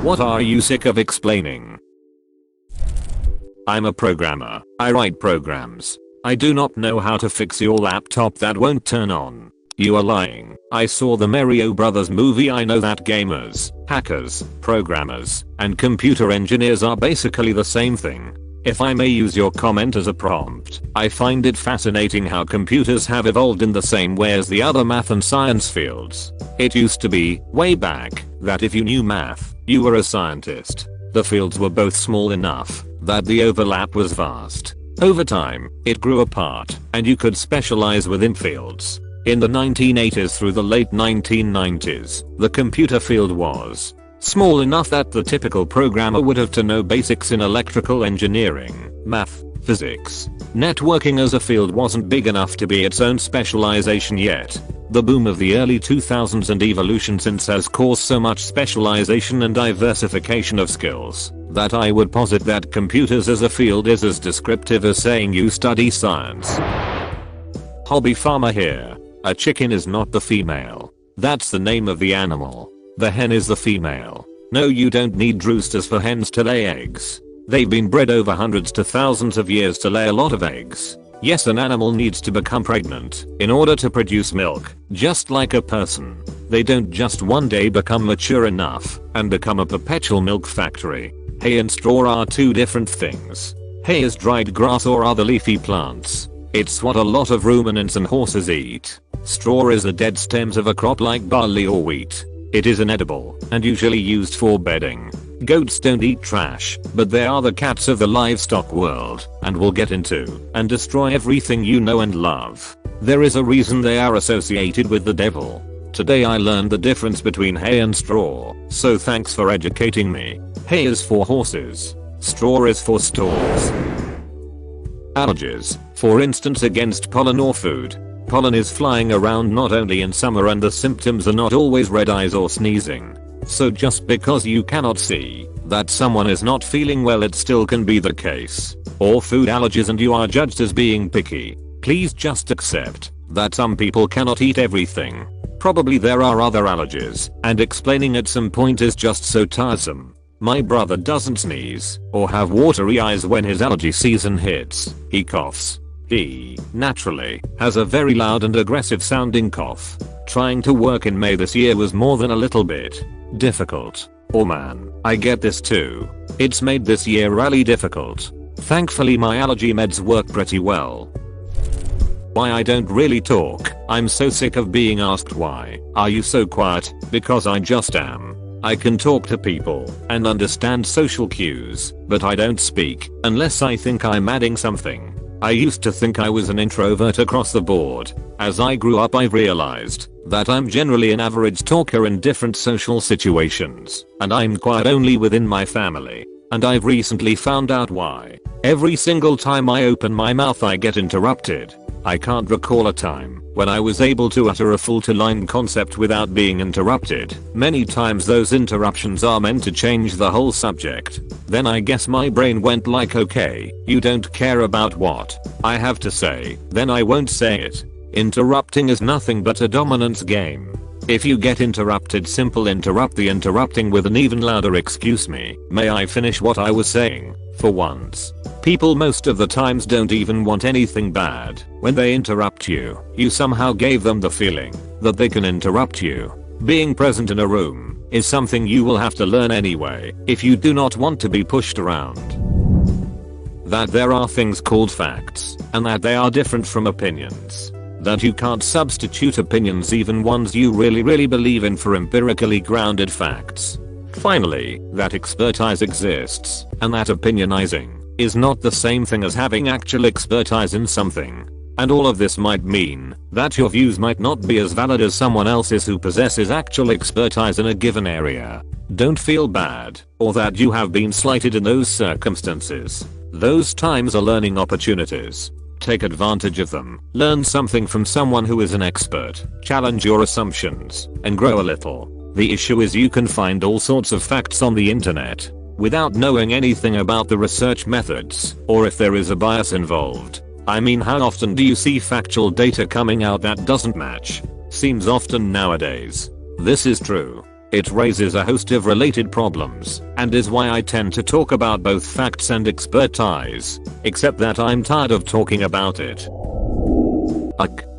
What are you sick of explaining? I'm a programmer. I write programs. I do not know how to fix your laptop that won't turn on. You are lying. I saw the Mario Brothers movie. I know that gamers, hackers, programmers, and computer engineers are basically the same thing. If I may use your comment as a prompt, I find it fascinating how computers have evolved in the same way as the other math and science fields. It used to be, way back, that if you knew math, you were a scientist. The fields were both small enough that the overlap was vast. Over time, it grew apart, and you could specialize within fields. In the 1980s through the late 1990s, the computer field was small enough that the typical programmer would have to know basics in electrical engineering, math, physics. Networking as a field wasn't big enough to be its own specialization yet. The boom of the early 2000s and evolution since has caused so much specialization and diversification of skills that I would posit that computers as a field is as descriptive as saying you study science. Hobby farmer here. A chicken is not the female. That's the name of the animal. The hen is the female. No, you don't need roosters for hens to lay eggs. They've been bred over hundreds to thousands of years to lay a lot of eggs. Yes, an animal needs to become pregnant in order to produce milk, just like a person. They don't just one day become mature enough and become a perpetual milk factory. Hay and straw are two different things. Hay is dried grass or other leafy plants. It's what a lot of ruminants and horses eat. Straw is the dead stems of a crop like barley or wheat. It is inedible and usually used for bedding. Goats don't eat trash, but they are the cats of the livestock world and will get into and destroy everything you know and love. There is a reason they are associated with the devil. Today I learned the difference between hay and straw, so thanks for educating me. Hay is for horses. Straw is for stores. Allergies, for instance against pollen or food. Pollen is flying around not only in summer and the symptoms are not always red eyes or sneezing. So just because you cannot see that someone is not feeling well, it still can be the case. Or food allergies and you are judged as being picky. Please just accept that some people cannot eat everything. Probably there are other allergies, and explaining at some point is just so tiresome. My brother doesn't sneeze or have watery eyes when his allergy season hits. He coughs. He, naturally, has a very loud and aggressive sounding cough. Trying to work in May this year was more than a little bit difficult. Oh man, I get this too. It's made this year really difficult. Thankfully my allergy meds work pretty well. Why I don't really talk. I'm so sick of being asked why are you so quiet, because I just am. I can talk to people and understand social cues, but I don't speak unless I think I'm adding something. I used to think I was an introvert across the board. As I grew up I realized that I'm generally an average talker in different social situations, and I'm quiet only within my family. And I've recently found out why. Every single time I open my mouth I get interrupted. I can't recall a time when I was able to utter a full two-line concept without being interrupted. Many times those interruptions are meant to change the whole subject. Then I guess my brain went like, okay, you don't care about what I have to say, then I won't say it. Interrupting is nothing but a dominance game. If you get interrupted, simple interrupt the interrupting with an even louder excuse me, may I finish what I was saying. For once. People most of the times don't even want anything bad. When they interrupt you, you somehow gave them the feeling that they can interrupt you. Being present in a room is something you will have to learn anyway if you do not want to be pushed around. That there are things called facts and that they are different from opinions. That you can't substitute opinions, even ones you really believe in, for empirically grounded facts. Finally, that expertise exists, and that opinionizing is not the same thing as having actual expertise in something. And all of this might mean that your views might not be as valid as someone else's who possesses actual expertise in a given area. Don't feel bad, or that you have been slighted in those circumstances. Those times are learning opportunities. Take advantage of them. Learn something from someone who is an expert. Challenge your assumptions and grow a little. The issue is you can find all sorts of facts on the internet without knowing anything about the research methods or if there is a bias involved. I mean, how often do you see factual data coming out that doesn't match? Seems often nowadays. This is true. It raises a host of related problems, and is why I tend to talk about both facts and expertise, except that I'm tired of talking about it.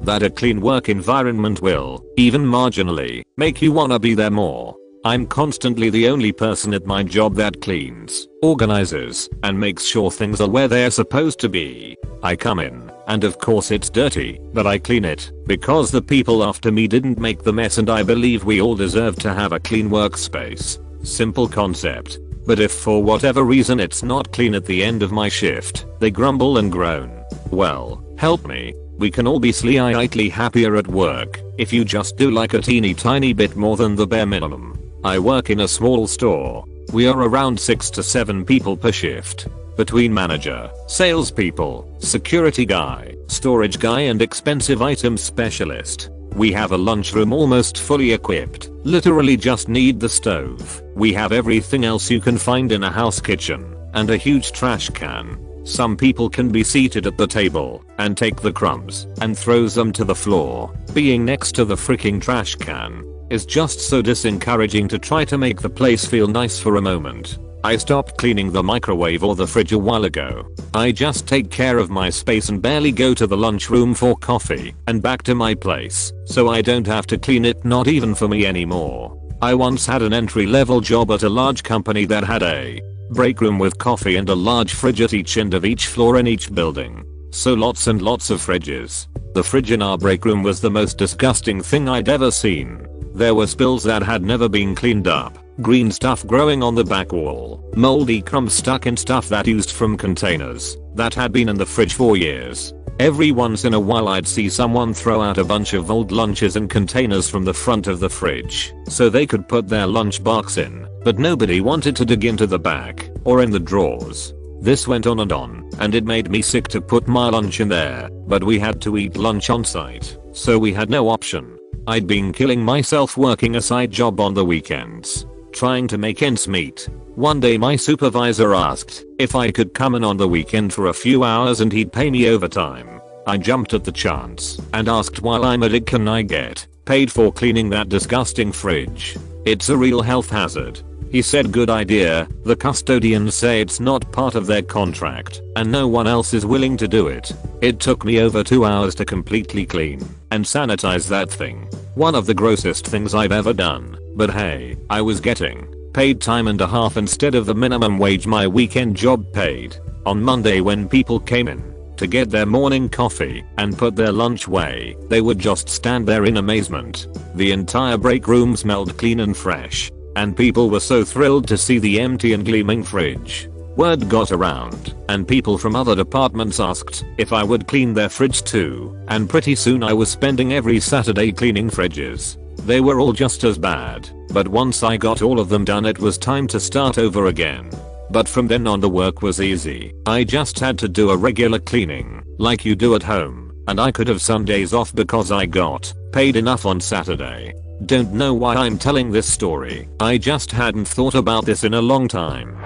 That a clean work environment will, even marginally, make you wanna be there more. I'm constantly the only person at my job that cleans, organizes, and makes sure things are where they're supposed to be. I come in, and of course it's dirty, but I clean it, because the people after me didn't make the mess, and I believe we all deserve to have a clean workspace. Simple concept. But if for whatever reason it's not clean at the end of my shift, they grumble and groan. Well, help me. We can all be slightly happier at work if you just do like a teeny tiny bit more than the bare minimum. I work in a small store. We are around 6 to 7 people per shift. Between manager, salespeople, security guy, storage guy and expensive items specialist. We have a lunchroom almost fully equipped, literally just need the stove. We have everything else you can find in a house kitchen, and a huge trash can. Some people can be seated at the table and take the crumbs and throws them to the floor. Being next to the freaking trash can is just so disencouraging to try to make the place feel nice for a moment. I stopped cleaning the microwave or the fridge a while ago. I just take care of my space and barely go to the lunchroom for coffee and back to my place, so I don't have to clean it, not even for me anymore. I once had an entry-level job at a large company that had a break room with coffee and a large fridge at each end of each floor in each building. So lots and lots of fridges. The fridge in our break room was the most disgusting thing I'd ever seen. There were spills that had never been cleaned up, green stuff growing on the back wall, moldy crumbs stuck in stuff that used from containers that had been in the fridge for years. Every once in a while I'd see someone throw out a bunch of old lunches and containers from the front of the fridge so they could put their lunch box in, but nobody wanted to dig into the back or in the drawers. This went on, and it made me sick to put my lunch in there, but we had to eat lunch on site, so we had no option. I'd been killing myself working a side job on the weekends, trying to make ends meet. One day my supervisor asked if I could come in on the weekend for a few hours and he'd pay me overtime. I jumped at the chance and asked, while I'm at it, can I get paid for cleaning that disgusting fridge? It's a real health hazard. He said, good idea. The custodians say it's not part of their contract and no one else is willing to do it. It took me over 2 hours to completely clean and sanitize that thing. One of the grossest things I've ever done, but hey, I was getting paid time and a half instead of the minimum wage my weekend job paid. On Monday, when people came in to get their morning coffee and put their lunch away, they would just stand there in amazement. The entire break room smelled clean and fresh, and people were so thrilled to see the empty and gleaming fridge. Word got around, and people from other departments asked if I would clean their fridge too, and pretty soon I was spending every Saturday cleaning fridges. They were all just as bad, but once I got all of them done it was time to start over again. But from then on the work was easy. I just had to do a regular cleaning, like you do at home, and I could have some days off because I got paid enough on Saturday. Don't know why I'm telling this story, I just hadn't thought about this in a long time.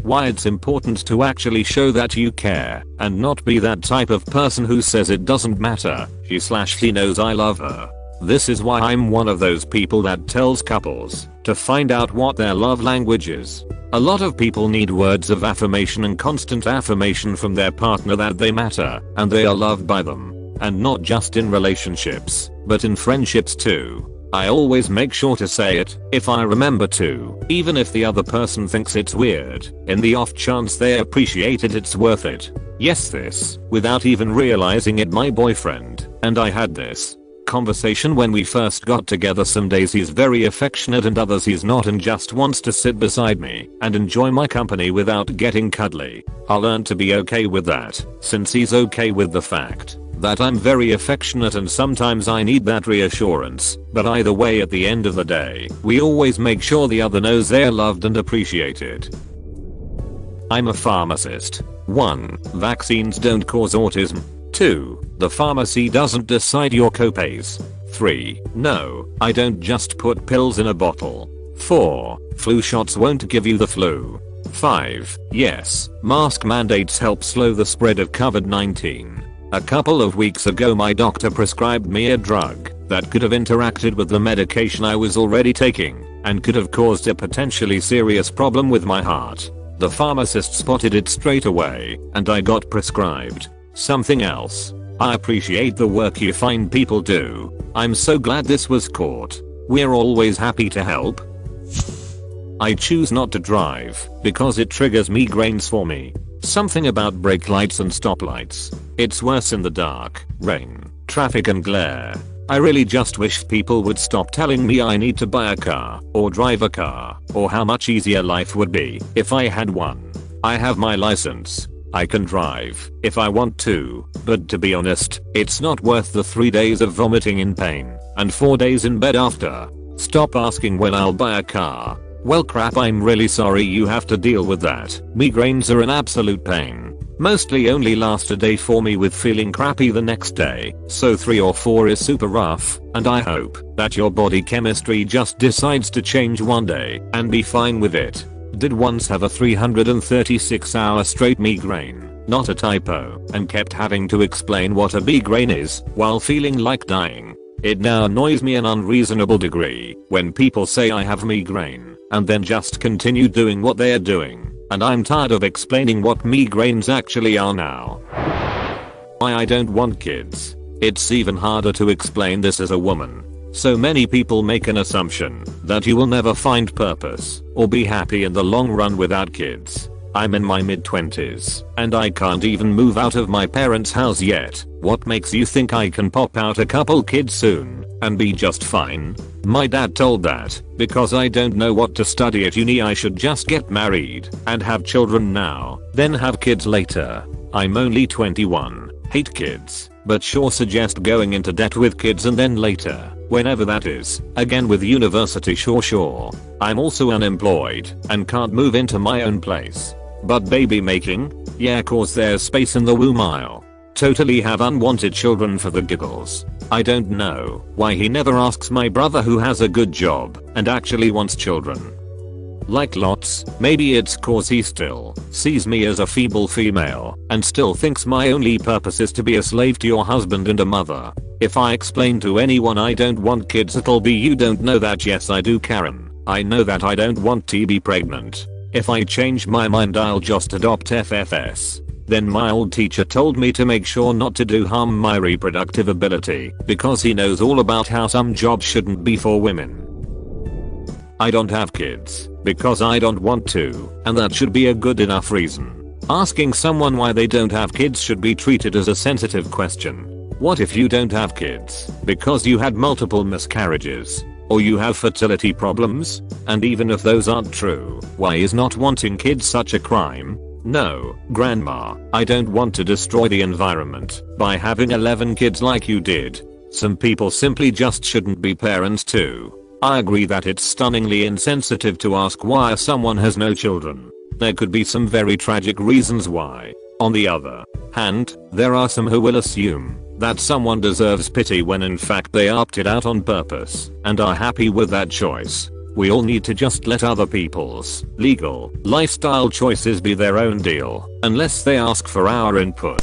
Why it's important to actually show that you care, and not be that type of person who says it doesn't matter, she knows I love her. This is why I'm one of those people that tells couples to find out what their love language is. A lot of people need words of affirmation and constant affirmation from their partner that they matter and they are loved by them. And not just in relationships, but in friendships too. I always make sure to say it, if I remember to, even if the other person thinks it's weird. In the off chance they appreciate it, it's worth it. Yes, this, without even realizing it, my boyfriend and I had this conversation when we first got together. Some days he's very affectionate and others he's not, and just wants to sit beside me and enjoy my company without getting cuddly. I'll learn to be okay with that, since he's okay with the fact that I'm very affectionate and sometimes I need that reassurance. But either way, at the end of the day, we always make sure the other knows they're loved and appreciated. I'm a pharmacist. 1. Vaccines don't cause autism. 2. The pharmacy doesn't decide your copays. 3. No, I don't just put pills in a bottle. 4. Flu shots won't give you the flu. 5. Yes, mask mandates help slow the spread of COVID-19. A couple of weeks ago my doctor prescribed me a drug that could have interacted with the medication I was already taking and could have caused a potentially serious problem with my heart. The pharmacist spotted it straight away and I got prescribed something else. I appreciate the work you find people do. I'm so glad this was caught. We're always happy to help. I choose not to drive because it triggers migraines for me. Something about brake lights and stoplights. It's worse in the dark, rain, traffic and glare. I really just wish people would stop telling me I need to buy a car or drive a car or how much easier life would be if I had one. I have my license. I can drive if I want to, but to be honest, it's not worth the 3 days of vomiting in pain and 4 days in bed after. Stop asking when I'll buy a car. Well crap, I'm really sorry you have to deal with that. Migraines are an absolute pain. Mostly only last a day for me with feeling crappy the next day, so 3 or 4 is super rough, and I hope that your body chemistry just decides to change one day and be fine with it. Did once have a 336-hour straight migraine, not a typo, and kept having to explain what a migraine is while feeling like dying. It now annoys me an unreasonable degree when people say I have migraine and then just continue doing what they're doing, and I'm tired of explaining what migraines actually are now. Why I don't want kids. It's even harder to explain this as a woman. So many people make an assumption that you will never find purpose or be happy in the long run without kids. I'm in my mid-20s and I can't even move out of my parents' house yet. What makes you think I can pop out a couple kids soon and be just fine? My dad told that because I don't know what to study at uni I should just get married and have children now, then have kids later. I'm only 21, hate kids, but sure suggest going into debt with kids and then later, whenever that is, again with university sure. I'm also unemployed and can't move into my own place. But baby making? Yeah, cause there's space in the womb aisle. Totally have unwanted children for the giggles. I don't know why he never asks my brother who has a good job and actually wants children. Like lots, maybe it's cause he still sees me as a feeble female and still thinks my only purpose is to be a slave to your husband and a mother. If I explain to anyone I don't want kids it'll be you don't know that. Yes I do, Karen. I know that I don't want to be pregnant. If I change my mind I'll just adopt FFS. Then my old teacher told me to make sure not to do harm my reproductive ability because he knows all about how some jobs shouldn't be for women. I don't have kids because I don't want to, and that should be a good enough reason. Asking someone why they don't have kids should be treated as a sensitive question. What if you don't have kids because you had multiple miscarriages? Or you have fertility problems? And even if those aren't true, why is not wanting kids such a crime? No, grandma, I don't want to destroy the environment by having 11 kids like you did. Some people simply just shouldn't be parents too. I agree that it's stunningly insensitive to ask why someone has no children. There could be some very tragic reasons why. On the other hand, there are some who will assume that someone deserves pity when in fact they opted out on purpose and are happy with that choice. We all need to just let other people's legal lifestyle choices be their own deal, unless they ask for our input.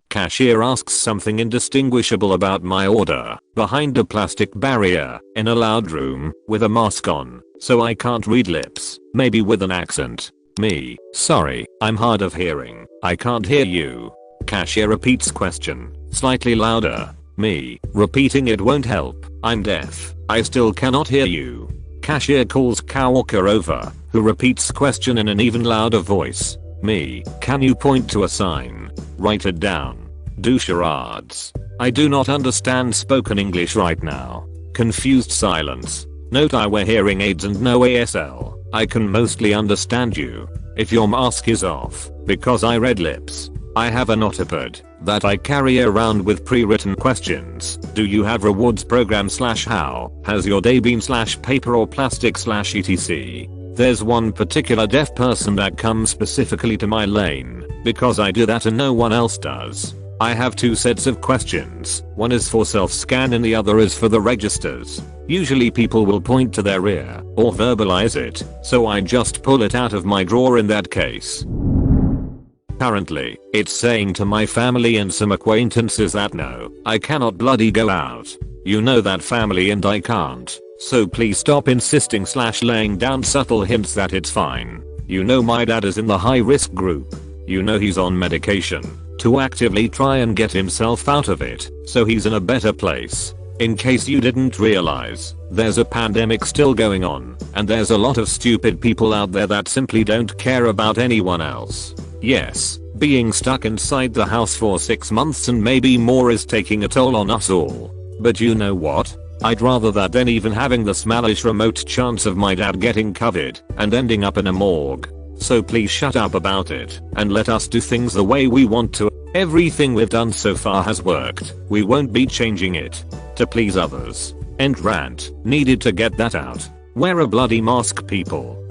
Cashier asks something indistinguishable about my order behind a plastic barrier in a loud room with a mask on, so I can't read lips, maybe with an accent. Me, sorry, I'm hard of hearing, I can't hear you. Cashier repeats question, slightly louder. Me, repeating it won't help, I'm deaf, I still cannot hear you. Cashier calls coworker over, who repeats question in an even louder voice. Me, can you point to a sign? Write it down. Do charades. I do not understand spoken English right now. Confused silence. Note I wear hearing aids and no ASL. I can mostly understand you. If your mask is off, because I read lips. I have a notepad that I carry around with pre-written questions. Do you have rewards program / how has your day been / paper or plastic / etc. There's one particular deaf person that comes specifically to my lane because I do that and no one else does. I have 2 sets of questions, one is for self-scan and the other is for the registers. Usually people will point to their rear or verbalize it, so I just pull it out of my drawer in that case. Currently, it's saying to my family and some acquaintances that no, I cannot bloody go out. You know that, family, and I can't. So please stop insisting / laying down subtle hints that it's fine. You know my dad is in the high risk group. You know he's on medication to actively try and get himself out of it, so he's in a better place. In case you didn't realize, there's a pandemic still going on, and there's a lot of stupid people out there that simply don't care about anyone else. Yes, being stuck inside the house for 6 months and maybe more is taking a toll on us all. But you know what? I'd rather that than even having the smallish remote chance of my dad getting COVID and ending up in a morgue. So please shut up about it and let us do things the way we want to. Everything we've done so far has worked. We won't be changing it to please others. End rant. Needed to get that out. Wear a bloody mask, people.